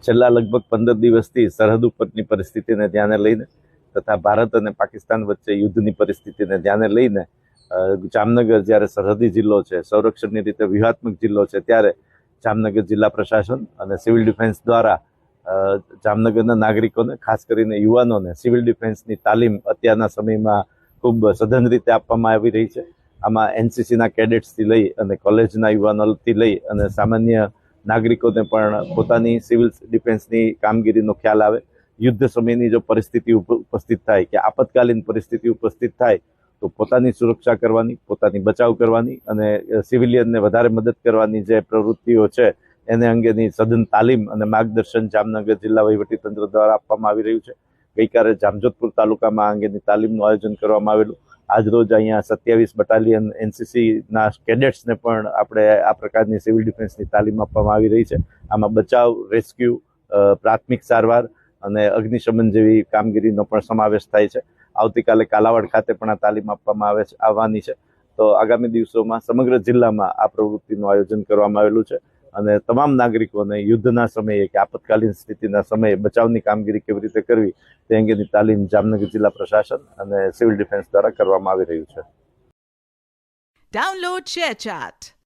છેલ્લા લગભગ 15 દિવસથી સરહદ ઉપરની પરિસ્થિતિને ધ્યાને લઈને તથા ભારત અને પાકિસ્તાન વચ્ચે યુદ્ધની પરિસ્થિતિને ધ્યાને લઈને જામનગર જ્યારે સરહદી જિલ્લો છે, સંરક્ષણની રીતે વ્યૂહાત્મક જિલ્લો છે, ત્યારે જામનગર જિલ્લા પ્રશાસન અને સિવિલ ડિફેન્સ દ્વારા જામનગરના નાગરિકોને, ખાસ કરીને યુવાનોને સિવિલ ડિફેન્સની તાલીમ અત્યારના સમયમાં ખૂબ સઘન રીતે આપવામાં આવી રહી છે. આમાં એનસીસીના કેડેટ્સથી લઈ અને કોલેજના યુવાનોથી લઈ અને સામાન્ય નાગરિકોને પણ પોતાની સિવિલ ડિફેન્સની કામગીરીનો ખ્યાલ આવે. યુદ્ધ સમયની જો પરિસ્થિતિ ઉપસ્થિત થાય કે આપતકાલીન પરિસ્થિતિ ઉપસ્થિત થાય તો પોતાની સુરક્ષા કરવાની, પોતાની બચાવ કરવાની અને સિવિલિયનને વધારે મદદ કરવાની જે પ્રવૃત્તિઓ છે એને અંગેની સઘન તાલીમ અને માર્ગદર્શન જામનગર જિલ્લા વહીવટીતંત્ર દ્વારા આપવામાં આવી રહ્યું છે. ગઈકાલે જામજોધપુર તાલુકામાં અંગેની તાલીમનું આયોજન કરવામાં આવેલું. આજરોજ અહીંયા 27 બટાલિયન એનસીસીના કેડેટ્સને પણ આપણે આ પ્રકારની સિવિલ ડિફેન્સની તાલીમ આપવામાં આવી રહી છે. આમાં બચાવ, રેસ્ક્યુ, પ્રાથમિક સારવાર અને અગ્નિશમન જેવી કામગીરીનો પણ સમાવેશ થાય છે. આવતીકાલે કાલાવાડ ખાતે પણ આ તાલીમ આપવામાં આવવાની છે. તો આગામી દિવસોમાં સમગ્ર જિલ્લામાં આ પ્રવૃત્તિનું આયોજન કરવામાં આવેલું છે અને તમામ નાગરિકોને યુદ્ધના સમયે કે આપતકાલીન સ્થિતિના સમયે બચાવની કામગીરી કેવી રીતે કરવી તે અંગેની તાલીમ જામનગર જિલ્લા પ્રશાસન અને સિવિલ ડિફેન્સ દ્વારા કરવામાં આવી રહ્યું છે. Download ShareChat.